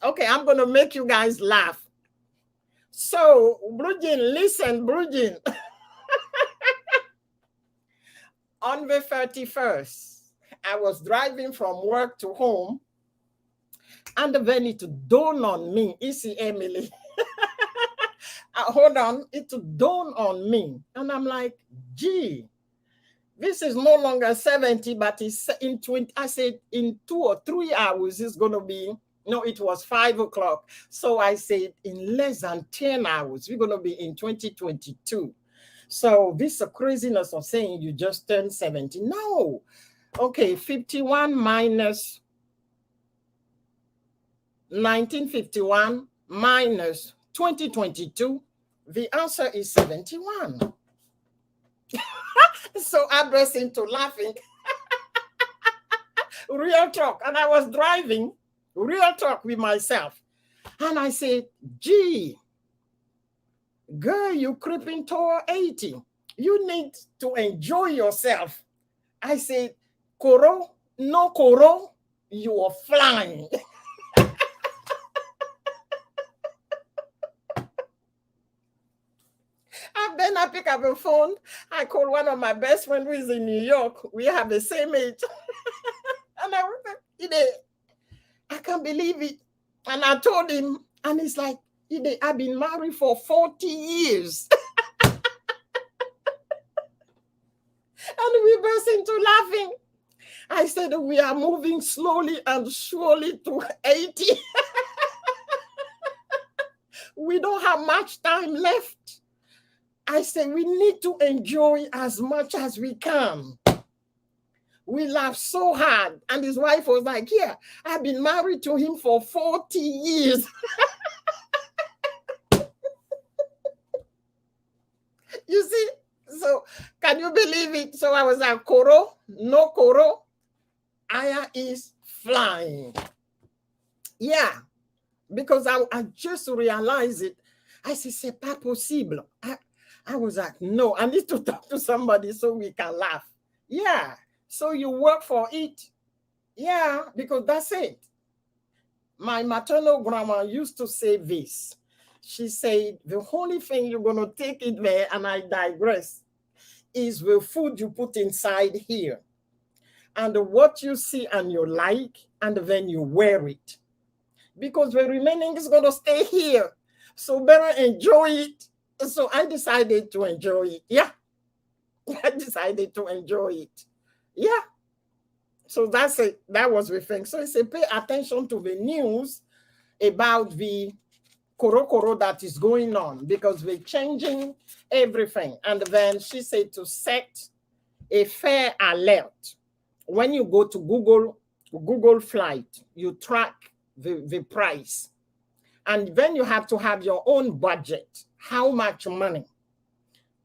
Okay, I'm going to make you guys laugh. So, Brujin, listen, Brujin. On the 31st, I was driving from work to home, and then it dawned on me, Issy Emily. Hold on, it dawned on me. And I'm like, gee, this is no longer 70, but it's in 20. I said, in 2 or 3 hours, it's going to be, no, it was 5 o'clock. So I said, in less than 10 hours, we're going to be in 2022. So this craziness of saying you just turned 70. No. Okay, 51 minus 1951 minus 2022. The answer is 71. So I burst into laughing. Real talk. And I was driving, real talk with myself. And I said, gee, girl, you creeping toward 80. You need to enjoy yourself. I said, Koro, no Koro, you are flying. And then I pick up the phone. I call one of my best friends who is in New York. We have the same age. And I said, I can't believe it. And I told him, and he's like, I've been married for 40 years. And we burst into laughing. I said, we are moving slowly and surely to 80. We don't have much time left. I said, we need to enjoy as much as we can. We laughed so hard. And his wife was like, yeah, I've been married to him for 40 years. You see? you believe it? So I was like, Koro, no Koro. Aya is flying. Yeah, because I just realized it. I said, c'est pas possible. I was like, no, I need to talk to somebody so we can laugh. Yeah, so you work for it. Yeah, because that's it. My maternal grandma used to say this. She said, the only thing you're going to take it there, and I digress, is the food you put inside here. And what you see and you like, and then you wear it. Because the remaining is going to stay here. So better enjoy it. So I decided to enjoy it. Yeah. I decided to enjoy it. Yeah. So that's it. That was the thing. So it's a pay attention to the news about the koro that is going on, because we're changing everything. And then she said to set a fare alert. When you go to Google flight, you track the price. And then you have to have your own budget. How much money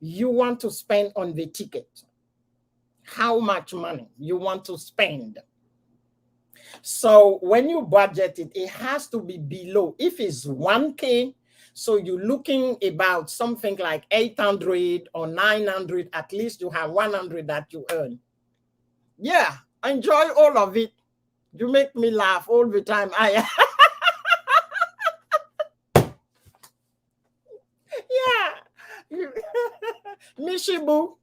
you want to spend on the ticket? How much money you want to spend? So when you budget it, it has to be below. If it's 1K, so you're looking about something like 800 or 900, at least you have 100 that you earn. Yeah, enjoy all of it. You make me laugh all the time. Yeah. Mishibu,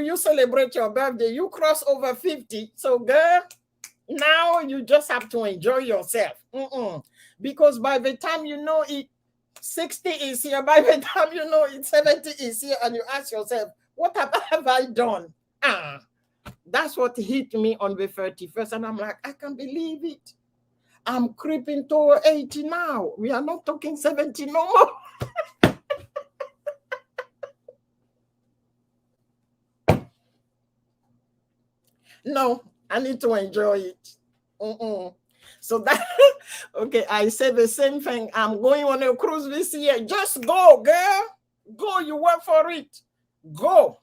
you celebrate your birthday. You cross over 50. So, girl, now you just have to enjoy yourself. Because by the time you know it, 60 is here. By the time you know it, 70 is here. And you ask yourself, what have I done? That's what hit me on the 31st. And I'm like, I can't believe it. I'm creeping toward 80 now. We are not talking 70 no more. No, I need to enjoy it. So that, okay, I say the same thing. I'm going on a cruise this year. Just go, girl. Go, you work for it. Go.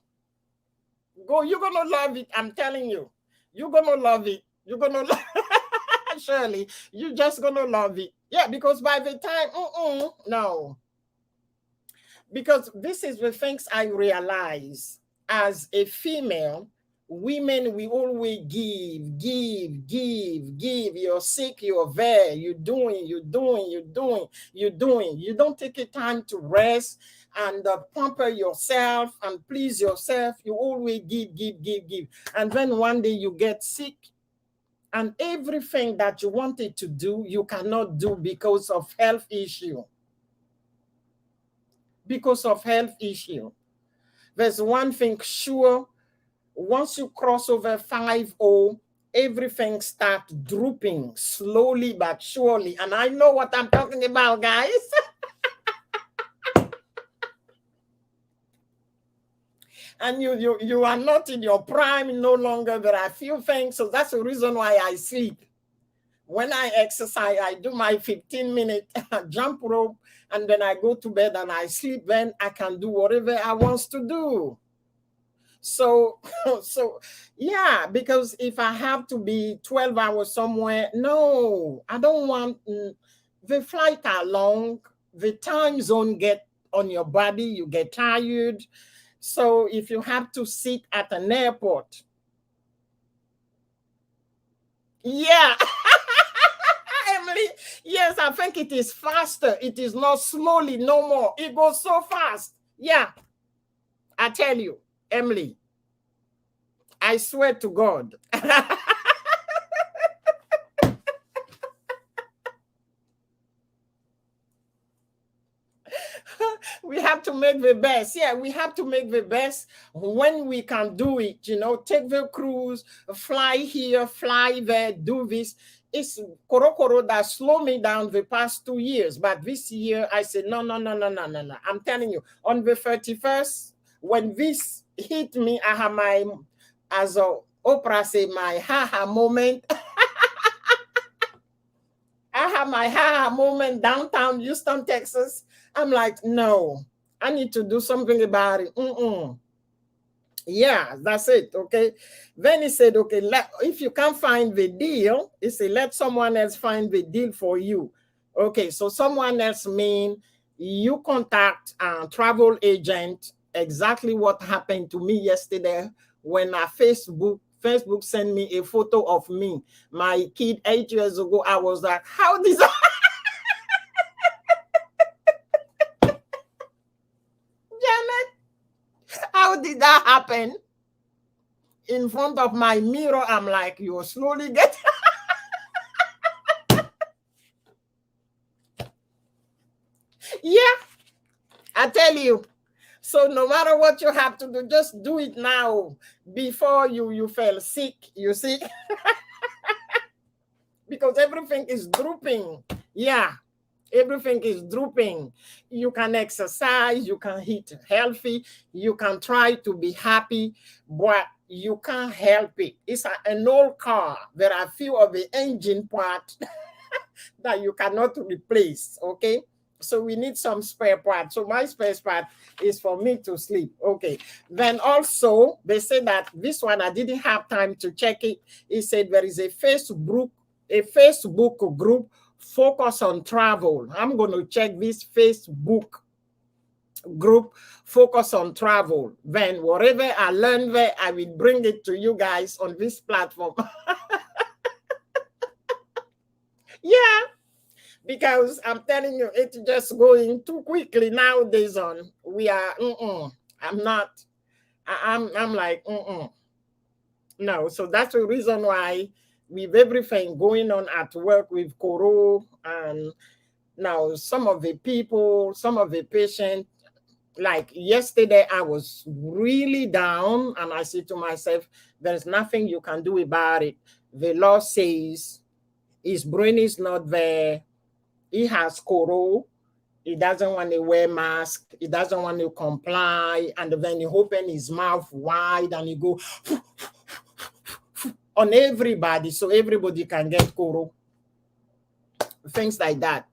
Go, you're going to love it. I'm telling you. You're going to love it. You're going to love it. Shirley, you're just going to love it. Yeah, because by the time, no. Because this is the things I realize as a female. Women, we always give. You're sick, you're there, you're doing. You don't take a time to rest and pamper yourself and please yourself. You always give. And then one day you get sick, and everything that you wanted to do, you cannot do because of health issue. Because of health issue. There's one thing sure. Once you cross over 50, everything starts drooping slowly but surely. And I know what I'm talking about, guys. And you are not in your prime no longer. There are a few things. So that's the reason why I sleep. When I exercise, I do my 15-minute jump rope, and then I go to bed and I sleep. Then I can do whatever I want to do. So yeah, because if I have to be 12 hours somewhere, no, I don't want. The flight are long, the time zone get on your body, you get tired. So if you have to sit at an airport, yeah. Emily, yes, I think it is faster. It is not slowly no more. It goes so fast. Yeah, I tell you. Emily, I swear to God. We have to make the best. Yeah, we have to make the best when we can do it. Take the cruise, fly here, fly there, do this. It's Koro that slowed me down the past 2 years. But this year, I said, no. I'm telling you, on the 31st, when this hit me, I have my, as Oprah say, my haha moment. I have my haha moment downtown Houston, Texas. I'm like, no, I need to do something about it. Yeah, that's it. Okay. Then he said, okay, if you can't find the deal, he said, let someone else find the deal for you. Okay. So someone else mean you contact a travel agent. Exactly what happened to me yesterday when Facebook sent me a photo of me, my kid 8 years ago. I was like, how did that? Janet, how did that happen? In front of my mirror, I'm like, you're slowly getting. Yeah, I tell you. So no matter what you have to do, just do it now before you fell sick. You see, because everything is drooping. Yeah, everything is drooping. You can exercise, you can eat healthy, you can try to be happy, but you can't help it. It's an old car. There are few of the engine parts that you cannot replace. Okay. So we need some spare part. So my spare part is for me to sleep. Okay. Then also they say that this one I didn't have time to check it. He said there is a Facebook group focus on travel. I'm going to check this Facebook group focus on travel. Then whatever I learn there, I will bring it to you guys on this platform. Yeah. Because I'm telling you, it's just going too quickly nowadays. On we are, I'm not. I'm like, no. So that's the reason why, with everything going on at work with Koro, and now some of the people, some of the patients, like yesterday, I was really down, and I said to myself, "There's nothing you can do about it. The law says his brain is not there. He has Koro. He doesn't want to wear mask. He doesn't want to comply. And then he open his mouth wide and he go on everybody so everybody can get Koro. Things like that.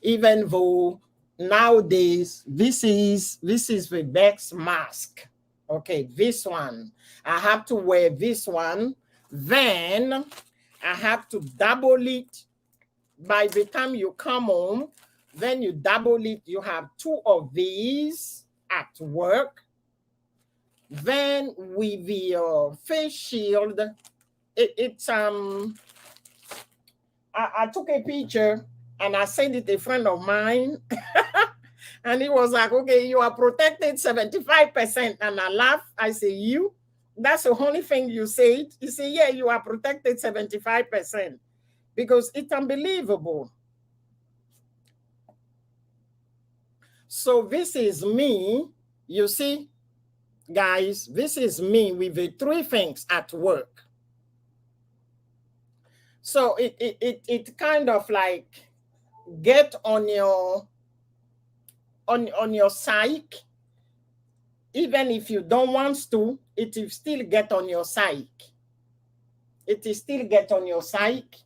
Even though nowadays this is the best mask. Okay, this one. I have to wear this one. Then I have to double it. By the time you come home, then you double it. You have two of these at work. Then with the face shield, it's I took a picture and I sent it to a friend of mine. And he was like, okay, you are protected 75%. And I laughed. I say, you? That's the only thing you said? He said, yeah, you are protected 75%. Because it's unbelievable. So this is me, you see, guys, this is me with the three things at work. So it kind of like get on your psyche. Even if you don't want to, it will still get on your psyche. It will still get on your psyche.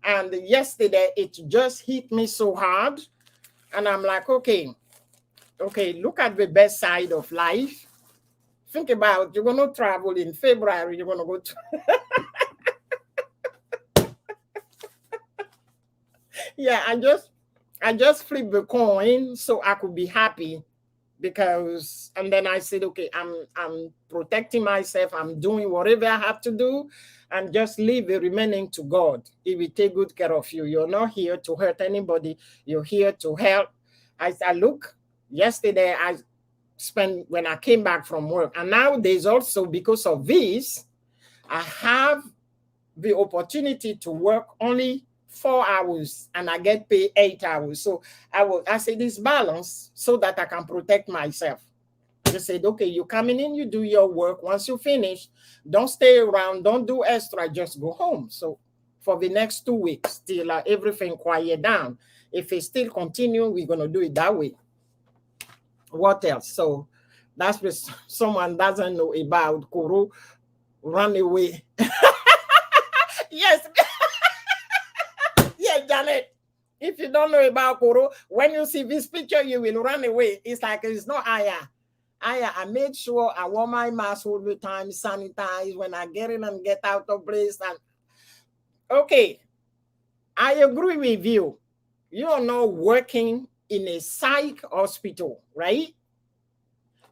And yesterday it just hit me so hard. And I'm like, okay, look at the best side of life. Think about, you're going to travel in February, you're going to go to yeah, I just flipped the coin so I could be happy, because and then I said, okay, I'm protecting myself, I'm doing whatever I have to do, and just leave the remaining to God. He will take good care of you. You're not here to hurt anybody, you're here to help. I look, yesterday I spent when I came back from work, and nowadays also because of this, I have the opportunity to work only 4 hours and I get paid 8 hours. So I say this balance so that I can protect myself. I just said, okay, you coming in, you do your work. Once you finish, don't stay around, don't do extra, just go home. So for the next 2 weeks, till everything quiet down. If it still continue, we're going to do it that way. What else? So that's what someone doesn't know about Kuru, run away. Yes. Yeah, Janet. If you don't know about Koro, when you see this picture, you will run away. It's like it's not Aya. I made sure I wore my mask all the time, sanitize when I get in and get out of place. And okay, I agree with you. You are not working in a psych hospital, right?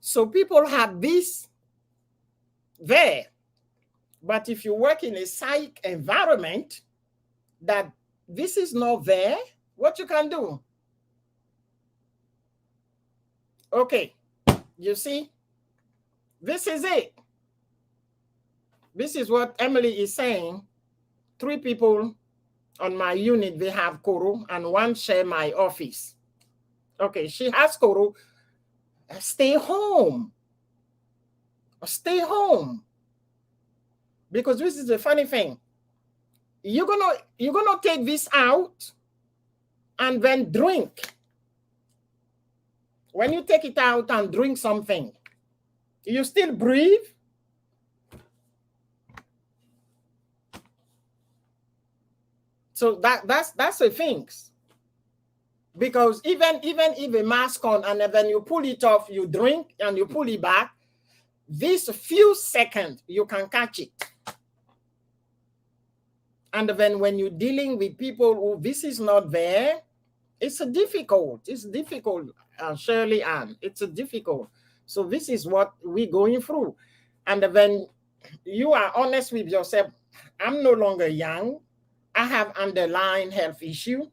So people have this there. But if you work in a psych environment that this is not there, what you can do? Okay, you see, this is it. This is what Emily is saying. 3 people on my unit, they have Koro, and 1 share my office. Okay, she has Koro. Stay home. Stay home. Because this is the funny thing. You're gonna take this out and then drink. When you take it out and drink something, you still breathe. So that's the things. Because even if a mask on and then you pull it off, you drink and you pull it back, this few seconds you can catch it. And then when you're dealing with people who this is not there, it's difficult. It's difficult, Shirley Ann. It's difficult. So this is what we're going through. And then you are honest with yourself. I'm no longer young. I have underlying health issue,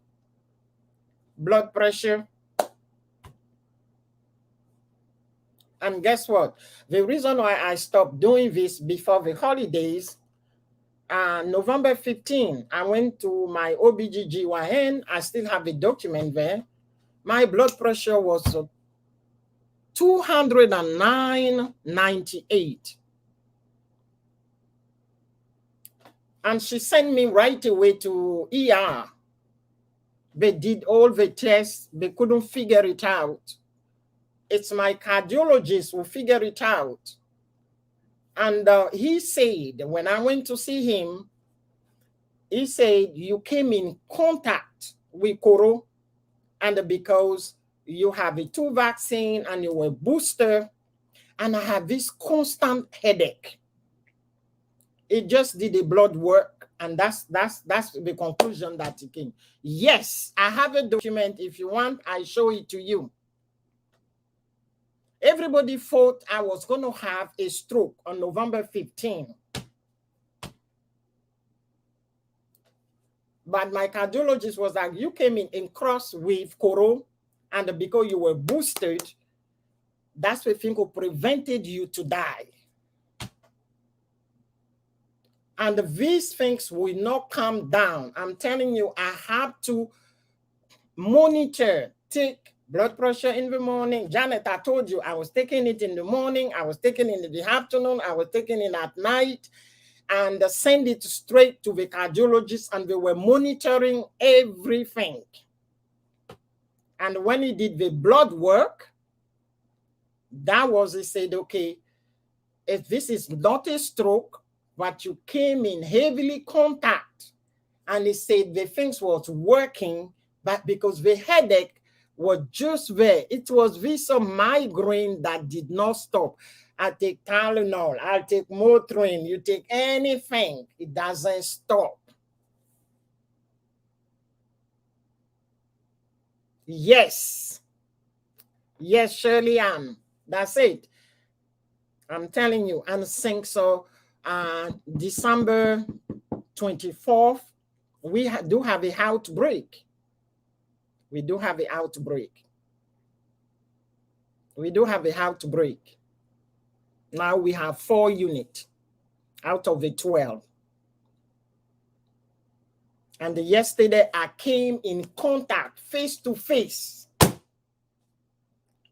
blood pressure. And guess what? The reason why I stopped doing this before the holidays, November 15, I went to my OBGYN. I still have the document there. My blood pressure was 209/98. And she sent me right away to ER. They did all the tests. They couldn't figure it out. It's my cardiologist who figured it out. And he said, when I went to see him, he said, you came in contact with Koro, and because you have a 2 vaccine and you were a booster, and I have this constant headache. It just did the blood work, and that's the conclusion that it came. Yes, I have a document. If you want, I show it to you. Everybody thought I was going to have a stroke on November 15. But my cardiologist was like, you came in cross with Koro, and because you were boosted, that's the thing who prevented you to die. And these things will not come down. I'm telling you, I have to monitor, take blood pressure in the morning. Janet, I told you I was taking it in the morning, I was taking it in the afternoon, I was taking it at night, and send it straight to the cardiologist, and they were monitoring everything. And when he did the blood work, that was, he said, okay, if this is not a stroke, but you came in heavily contact, and he said the things was working, but because the headache was just there, it was this migraine that did not stop. I take Tylenol, I'll take Motrin, you take anything, it doesn't stop. Yes, Shirley Ann, that's it. I'm telling you, and since December 24th, we do have a outbreak. We do have an outbreak. We do have an outbreak. Now we have 4 units out of the 12. And yesterday I came in contact face to face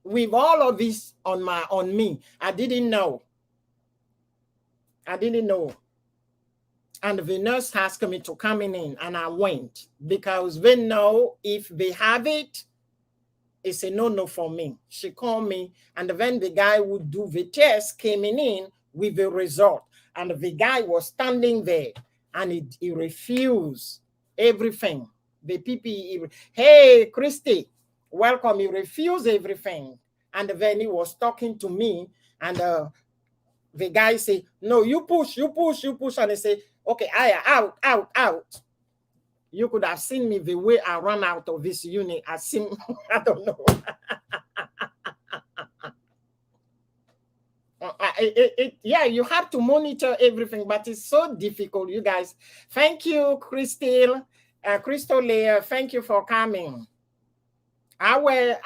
with all of this on me. I didn't know. And the nurse asked me to come in, and I went because they know if they have it, it's a no-no for me. She called me, and then the guy who do the test came in with the result. And the guy was standing there, and he refused everything. The PPE, hey, Christy, welcome. He refused everything. And then he was talking to me, and the guy say, no, you push, you push, you push. And he say, okay, out, out, out. You could have seen me the way I ran out of this unit. I seem, I don't know. Yeah, you have to monitor everything, but it's so difficult, you guys. Thank you, Crystal Leah. Thank you for coming. I wear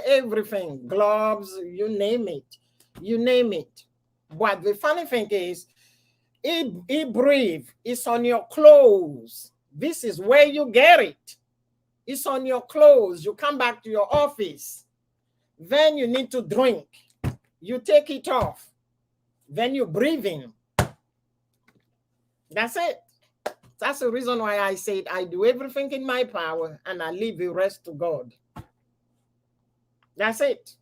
everything, gloves, you name it, you name it. But the funny thing is, it breathe. It's on your clothes. This is where you get it. It's on your clothes. You come back to your office. Then you need to drink. You take it off. Then you breathe in. That's it. That's the reason why I said I do everything in my power and I leave the rest to God. That's it.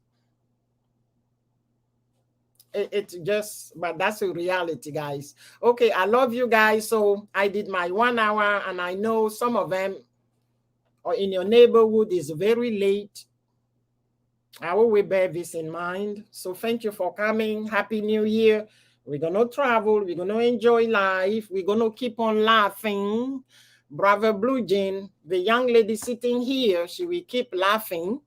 It's just, but that's a reality, guys. Okay, I love you guys. So I did my 1 hour, and I know some of them or in your neighborhood is very late. I will bear this in mind. So thank you for coming. Happy New Year. We're going to travel. We're going to enjoy life. We're going to keep on laughing. Brother Blue Jean, the young lady sitting here, she will keep laughing.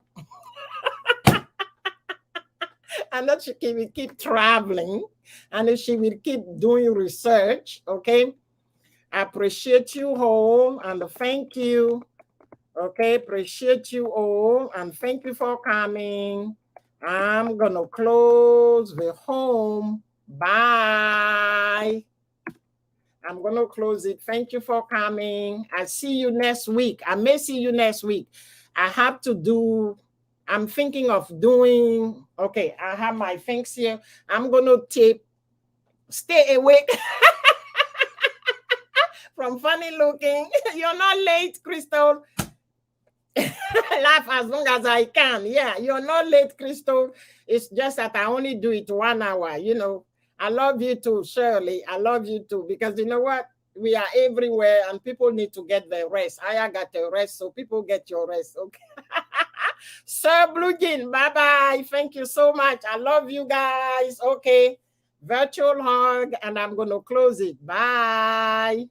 And that she will keep traveling. And she will keep doing research. Okay. I appreciate you all and thank you. Okay, appreciate you all and thank you for coming. I'm gonna close the home. Bye. I'm gonna close it. Thank you for coming. I'll see you next week. I may see you next week. I have to do, I'm thinking of doing, okay, I have my things here. I'm gonna tape, stay awake. From funny looking. You're not late, Crystal. Laugh as long as I can. Yeah, you're not late, Crystal. It's just that I only do it 1 hour. You know, I love you too, Shirley. I love you too, because you know what? We are everywhere and people need to get their rest. I got the rest, so people get your rest. Okay. Sir Blue Jean, bye-bye. Thank you so much. I love you guys. Okay. Virtual hug, and I'm going to close it. Bye.